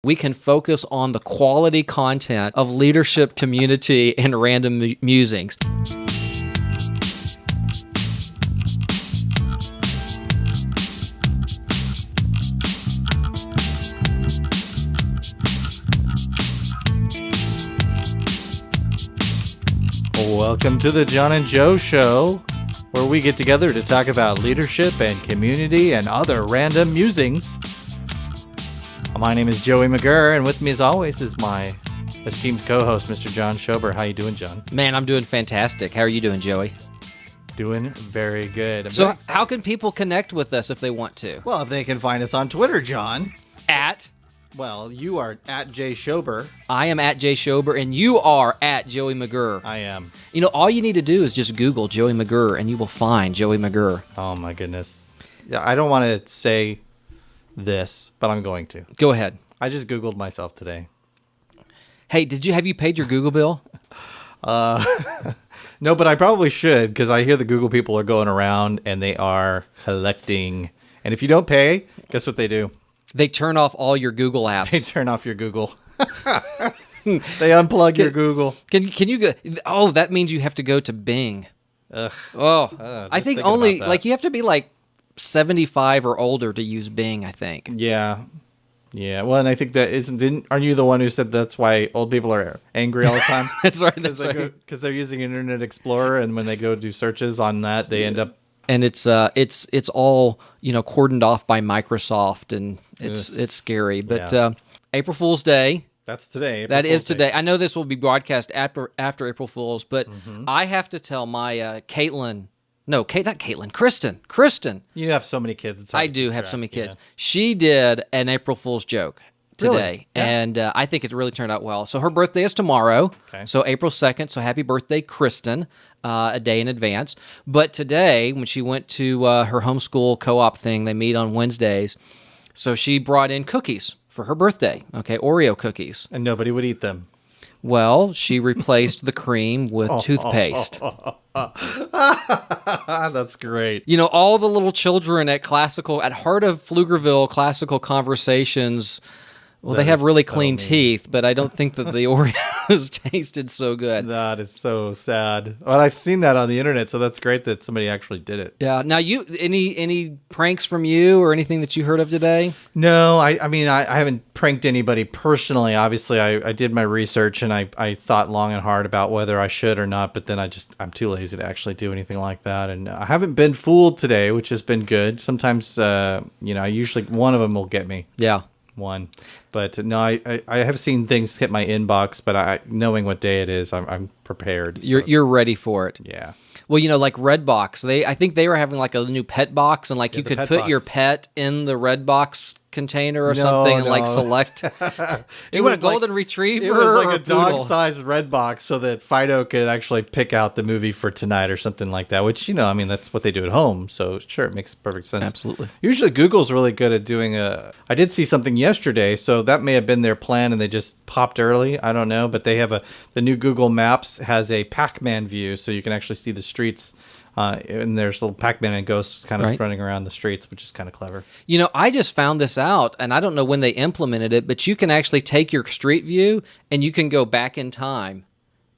We can focus on the quality content of leadership, community, and random musings. Welcome to the John and Joe Show, where we get together to talk about leadership and community and other random musings. My name is Joey McGurr, and with me as always is my esteemed co-host, Mr. John Schober. How you doing, John? Man, I'm doing fantastic. How are you doing, Joey? Doing very good. So how can people connect with us if they want to? Well, if they can find us on Twitter, John. Well, you are at J Schober. I am at J Schober, and you are at Joey McGurr. I am. You know, all you need to do is just Google Joey McGurr, and you will find Joey McGurr. Oh, my goodness. Yeah, I don't want to say this, but I'm going to. Go ahead. I just Googled myself today. Hey, have you paid your Google bill? No, but I probably should, because I hear the Google people are going around and they are collecting. And if you don't pay, guess what they do? They turn off all your Google apps. They turn off your Google. They unplug your Google. Can you go? Oh, that means you have to go to Bing. Ugh. Oh, I think only you have to be like 75 or older to use Bing, I think. Yeah. Well, and I think that aren't you the one who said that's why old people are angry all the time? That's right. That's right. Because they're using Internet Explorer, and when they go do searches on that, they end up. And it's all cordoned off by Microsoft, and it's scary. But April Fool's Day. That's today. That is today. I know this will be broadcast after April Fool's, but I have to tell my Kristen. You have so many kids. I do have so many kids. Yeah. She did an April Fool's joke today, really? Yeah. And I think it's really turned out well. So her birthday is tomorrow, so April 2nd, so happy birthday, Kristen, a day in advance. But today, when she went to her homeschool co-op thing, they meet on Wednesdays, so she brought in cookies for her birthday, Oreo cookies. And nobody would eat them. Well, she replaced the cream with toothpaste. That's great. You know, all the little children at Heart of Pflugerville Classical Conversations, well, they have really clean teeth, but I don't think that the Oreos tasted so good. That is so sad. Well, I've seen that on the internet, so that's great that somebody actually did it. Yeah. Now, any pranks from you or anything that you heard of today? No, I mean, I haven't pranked anybody personally. Obviously, I did my research, and I thought long and hard about whether I should or not, but then I'm too lazy to actually do anything like that. And I haven't been fooled today, which has been good. Sometimes, usually one of them will get me. Yeah. One, but no, I have seen things hit my inbox, but knowing what day it is, I'm prepared. You're ready for it. Yeah. Well, like Redbox, I think they were having like a new pet box, and you could put your pet in the Redbox container or something, and select. Do you want a golden retriever? It was like or a dog-sized Redbox, so that Fido could actually pick out the movie for tonight or something like that. Which that's what they do at home. So sure, it makes perfect sense. Absolutely. Usually, Google's really good at doing I did see something yesterday, so that may have been their plan, and they just popped early. I don't know, but they have the new Google Maps has a Pac-Man view, so you can actually see the streets. And there's little Pac-Man and ghosts kind of running around the streets, which is kind of clever. I just found this out, and I don't know when they implemented it, but you can actually take your street view and you can go back in time.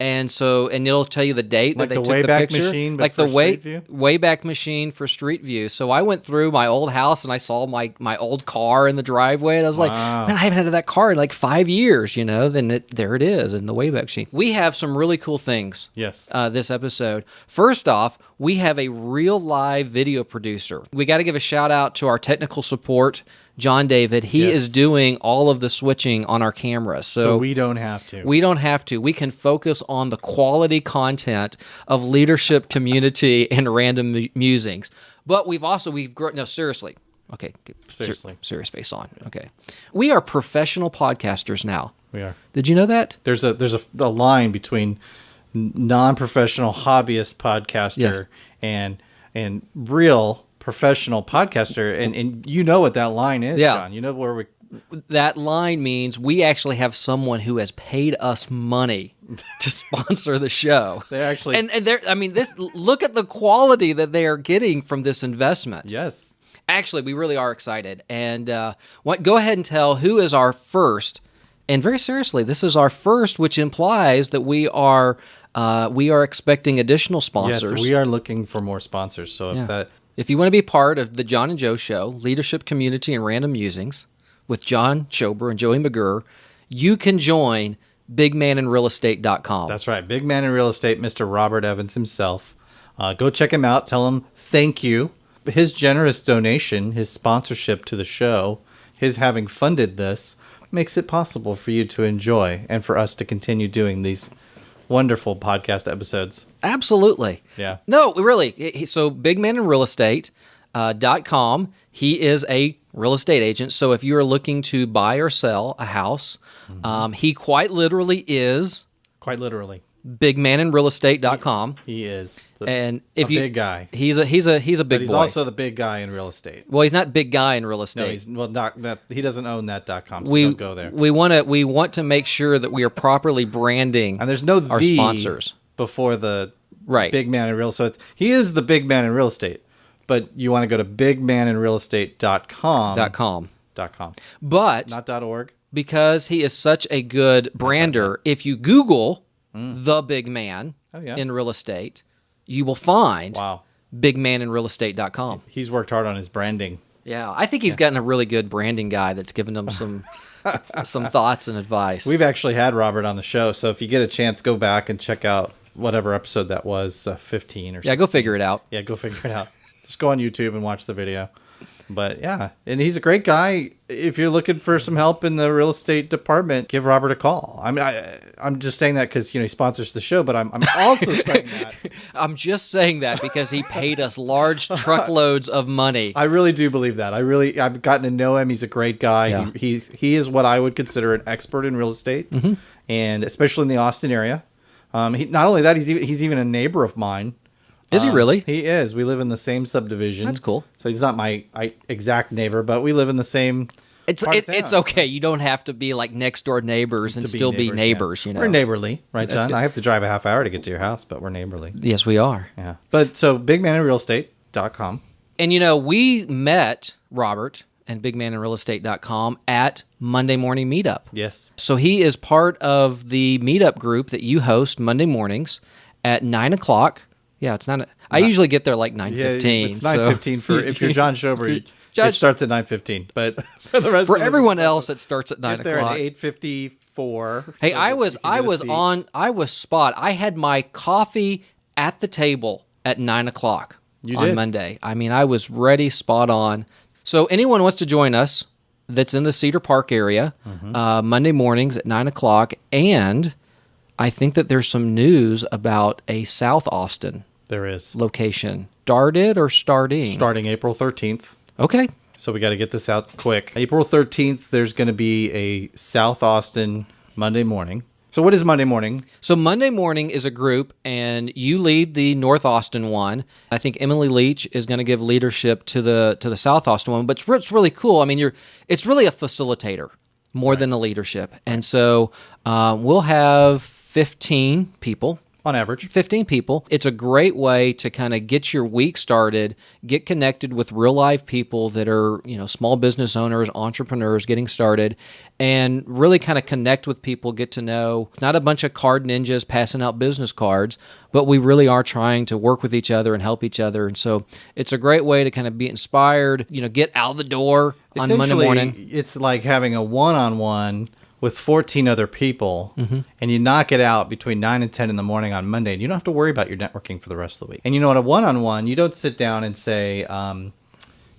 And it'll tell you the date that they took the picture. Machine, like the Wayback Machine for Street View. So I went through my old house and I saw my old car in the driveway, and I was like, man, I haven't had that car in like 5 years, Then there it is in the Wayback Machine. We have some really cool things. Yes. This episode. First off, we have a real live video producer. We got to give a shout out to our technical support, John David. He is doing all of the switching on our cameras. So we don't have to. We don't have to. We can focus on the quality content of leadership, community, and random musings. But we've grown. No, seriously. Okay. Seriously. Serious face on. Okay. We are professional podcasters now. We are. Did you know that? There's a line between non-professional hobbyist podcaster and real professional podcaster, and you know what that line is, John. You know where that line means we actually have someone who has paid us money to sponsor the show. They actually look at the quality that they are getting from this investment. Yes. Actually, we really are excited. And go ahead and tell who is our first. And very seriously, this is our first, which implies that we are expecting additional sponsors. Yes, we are looking for more sponsors. So if you want to be part of the John and Joe Show, leadership community and random musings with John Schober and Joey McGurr, you can join bigmaninrealestate.com. That's right. Big Man in Real Estate, Mr. Robert Evans himself. Go check him out. Tell him thank you. His generous donation, his sponsorship to the show, his having funded this, makes it possible for you to enjoy and for us to continue doing these wonderful podcast episodes. Absolutely. Yeah. No, really. So bigmaninrealestate.com. He is a real estate agent. So if you are looking to buy or sell a house, he quite literally is. Quite literally. bigmaninrealestate.com. He is. Big guy. He's a big but he's boy. also the big guy in real estate. Well, he's not big guy in real estate. No, not that. He doesn't own that.com. So don't go there. We want to make sure that we are properly branding. And there's no our sponsors before the right big man in real estate. So he is the big man in real estate, but you want to go to bigmaninrealestate.com. But not .org. Because he is such a good brander, if you Google the big man in real estate, you will find bigmaninrealestate.com. He's worked hard on his branding. Yeah, I think he's gotten a really good branding guy that's given him some thoughts and advice. We've actually had Robert on the show, so if you get a chance, go back and check out whatever episode that was, 15 or something. Yeah, go figure it out. Yeah, go figure it out. Just go on YouTube and watch the video. But yeah, and he's a great guy. If you're looking for some help in the real estate department, give Robert a call. I'm just saying that because he sponsors the show, but I'm also saying that. I'm just saying that because he paid us large truckloads of money. I really do believe that. I've gotten to know him. He's a great guy. Yeah. He is what I would consider an expert in real estate, and especially in the Austin area. Not only that, he's even a neighbor of mine. Is he really? He is. We live in the same subdivision. That's cool. So he's not my exact neighbor, but we live in the same. It's okay. You don't have to be like next door neighbors and still be neighbors. Yeah. You know, we're neighborly, right, John? I have to drive a half hour to get to your house, but we're neighborly. Yes, we are. Yeah. But so bigmaninrealestate.com. And we met Robert and bigmaninrealestate.com at Monday Morning Meetup. Yes. So he is part of the meetup group that you host Monday mornings at 9:00. Yeah, it's not. I usually get there like 9:15. Yeah, it's 9:15 for if you're John Schober. It starts at 9:15, but for the rest for everyone else, it starts at 9:00. There at 8:54. Hey, I was spot. I had my coffee at the table at 9:00 on Monday. I mean, I was ready, spot on. So anyone wants to join us that's in the Cedar Park area, Monday mornings at 9:00, and I think that there's some news about a South Austin. There is. Location. Started or starting? Starting April 13th. Okay. So we got to get this out quick. April 13th, there's going to be a South Austin Monday morning. So what is Monday morning? So Monday morning is a group, and you lead the North Austin one. I think Emily Leach is going to give leadership to the South Austin one. But it's really cool. I mean, it's really a facilitator more than a leadership. And so we'll have 15 people. On average. 15 people. It's a great way to kind of get your week started, get connected with real live people that are, small business owners, entrepreneurs getting started, and really kind of connect with people, get to know, not a bunch of card ninjas passing out business cards, but we really are trying to work with each other and help each other. And so it's a great way to kind of be inspired, get out the door on Monday morning. It's like having a one-on-one with 14 other people, and you knock it out between 9 and 10 in the morning on Monday, and you don't have to worry about your networking for the rest of the week. And at a one-on-one, you don't sit down and say,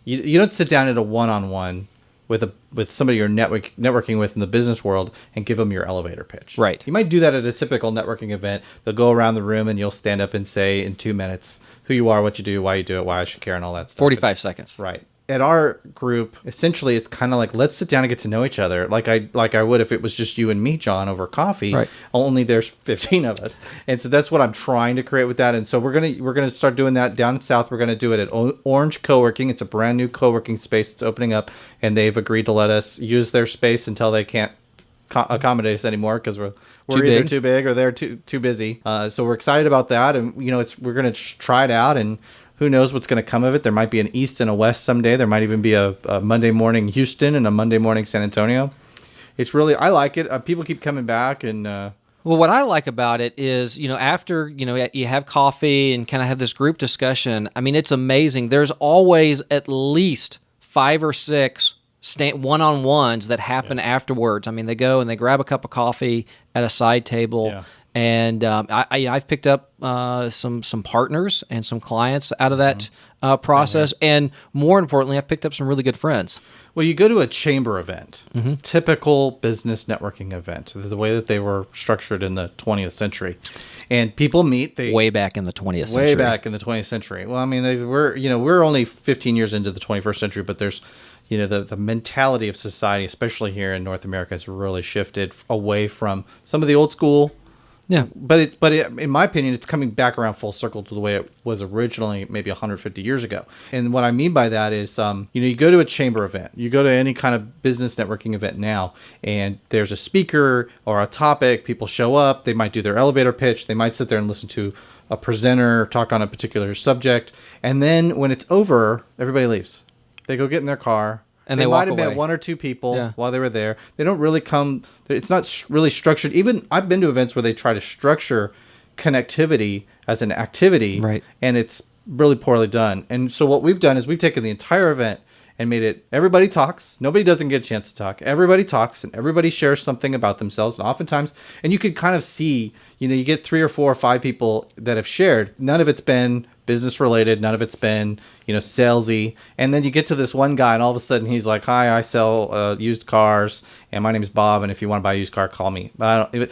you don't sit down at a one-on-one with somebody you're networking with in the business world and give them your elevator pitch. Right. You might do that at a typical networking event. They'll go around the room, and you'll stand up and say in 2 minutes who you are, what you do, why you do it, why I should care, and all that stuff. 45 seconds. Right. At our group, essentially, it's kind of like, let's sit down and get to know each other, like I would if it was just you and me, John, over coffee. Right. Only there's 15 of us, and so that's what I'm trying to create with that. And so we're gonna start doing that down south. We're gonna do it at Orange Co-working. It's a brand new co-working space that's opening up, and they've agreed to let us use their space until they can't accommodate us anymore because we're either too big or they're too busy. So we're excited about that, and we're gonna try it out and. Who knows what's going to come of it? There might be an East and a West someday. There might even be a Monday morning Houston and a Monday morning San Antonio. It's really, I like it. People keep coming back. And well, what I like about it is, after, you have coffee and kind of have this group discussion. I mean, it's amazing. There's always at least 5 or 6 one-on-ones that happen afterwards. I mean, they go and they grab a cup of coffee at a side table. Yeah. And I've picked up some partners and some clients out of that process. And more importantly, I've picked up some really good friends. Well, you go to a chamber event, typical business networking event, the way that they were structured in the 20th century. And people meet. Way back in the 20th century. Way back in the 20th century. Well, I mean, we're only 15 years into the 21st century, but there's the mentality of society, especially here in North America, has really shifted away from some of the old school. Yeah, but in my opinion, it's coming back around full circle to the way it was originally, maybe 150 years ago. And what I mean by that is, you go to a chamber event, you go to any kind of business networking event now, and there's a speaker or a topic. People show up. They might do their elevator pitch. They might sit there and listen to a presenter talk on a particular subject, and then when it's over, everybody leaves. They go get in their car. And they might have met 1 or 2 people while they were there. They don't really come. It's not really structured. Even I've been to events where they try to structure connectivity as an activity, right? And it's really poorly done. And so what we've done is we've taken the entire event and made it everybody talks. Nobody doesn't get a chance to talk. Everybody talks and everybody shares something about themselves. And oftentimes, and you can kind of see, you get 3 or 4 or 5 people that have shared. None of it's been business related. None of it's been, salesy. And then you get to this one guy and all of a sudden he's like, hi, I sell used cars and my name is Bob. And if you want to buy a used car, call me. But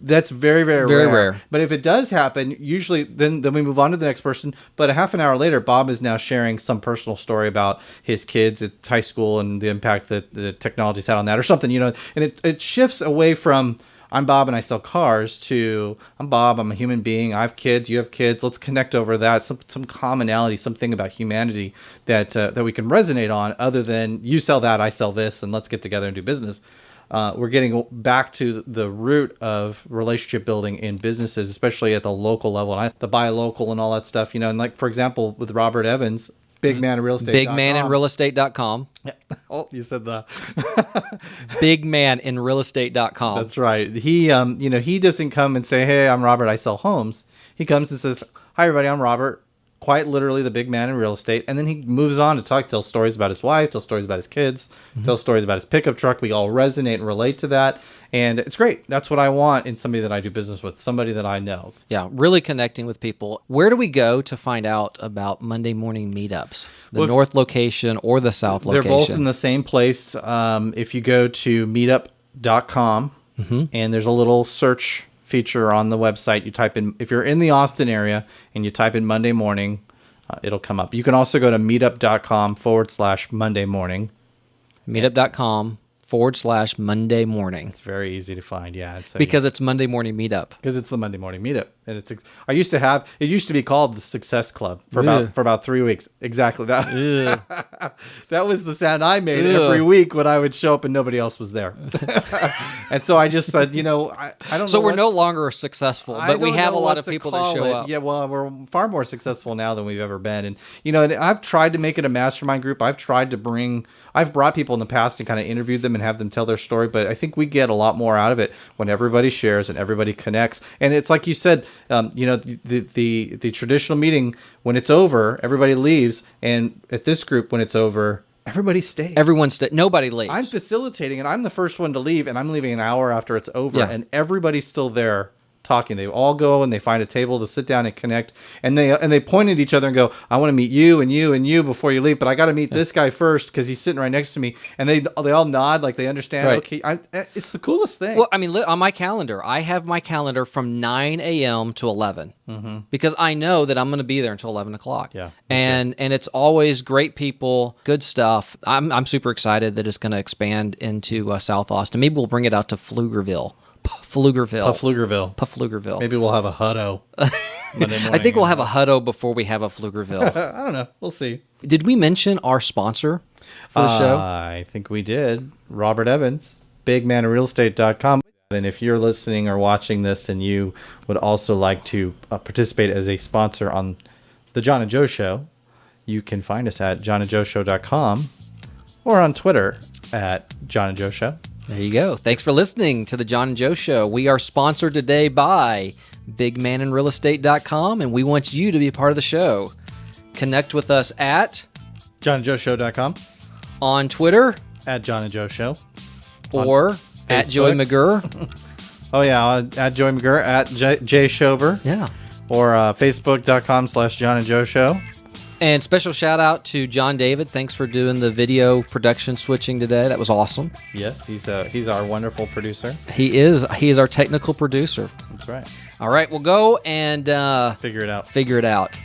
that's very, very, very rare. But if it does happen, usually then we move on to the next person. But a half an hour later, Bob is now sharing some personal story about his kids at high school and the impact that the technology's had on that or something, and it shifts away from I'm Bob and I sell cars to I'm Bob, I'm a human being, I have kids, you have kids, let's connect over that, some commonality, something about humanity that we can resonate on other than you sell that, I sell this, and let's get together and do business. We're getting back to the root of relationship building in businesses, especially at the local level, and the buy local and all that stuff, and like, for example, with Robert Evans, bigmaninrealestate.com. Yeah. Oh, you said the bigmaninrealestate.com. That's right. He he doesn't come and say, hey, I'm Robert, I sell homes. He comes and says, hi everybody, I'm Robert, quite literally the big man in real estate. And then he moves on to tell stories about his wife, tell stories about his kids, tell stories about his pickup truck. We all resonate and relate to that. And it's great. That's what I want in somebody that I do business with, somebody that I know. Yeah, really connecting with people. Where do we go to find out about Monday morning meetups? The north location or the south location? They're both in the same place. If you go to meetup.com and there's a little search feature on the website, you type in, if you're in the Austin area and you type in Monday morning, it'll come up. You can also go to meetup.com/Monday morning. Meetup.com/Monday morning. It's very easy to find. Yeah. Because it's Monday morning meetup. Because it's the Monday morning meetup. And it used to be called the Success Club for about 3 weeks. Exactly that. That was the sound I made every week when I would show up and nobody else was there. And so I just said, I don't know. So we're no longer successful, but we have a lot of people that show up. Yeah, well, we're far more successful now than we've ever been. And, and I've tried to make it a mastermind group. I've brought people in the past and kind of interviewed them and have them tell their story, but I think we get a lot more out of it when everybody shares and everybody connects. And it's like you said, the traditional meeting, when it's over, everybody leaves, and at this group, when it's over, everybody stays. Nobody leaves. I'm facilitating, and I'm the first one to leave, and I'm leaving an hour after it's over, and everybody's still there talking. They all go and they find a table to sit down and connect, and they point at each other and go, I want to meet you and you and you before you leave, but I got to meet this guy first because he's sitting right next to me. And they all nod like they understand. Right. Okay, it's the coolest thing. Well, I mean, on my calendar, I have my calendar from 9 a.m. to 11 because I know that I'm going to be there until 11 o'clock. Yeah, and it's always great people, good stuff. I'm super excited that it's going to expand into South Austin. Maybe we'll bring it out to Pflugerville. Maybe we'll have a Hutto Monday morning. I think we'll have a Hutto before we have a Pflugerville. I don't know. We'll see. Did we mention our sponsor for the show? I think we did. Robert Evans, bigmaninrealestate.com. And if you're listening or watching this and you would also like to participate as a sponsor on The John and Joe Show, you can find us at JonAndJoeShow.com or on Twitter at JonAndJoeShow. There you go. Thanks for listening to The John and Joe Show. We are sponsored today by BigManInRealEstate.com, and we want you to be a part of the show. Connect with us at JonAndJoeShow.com, on Twitter at John and Joe Show, or at Joey McGurr. Oh, yeah, at Joey McGurr, at Jay Schober. Yeah. Or Facebook.com/John and Joe Show. And special shout out to John David. Thanks for doing the video production switching today. That was awesome. Yes, he's our wonderful producer. He is our technical producer. That's right. All right, we'll go and figure it out. Figure it out.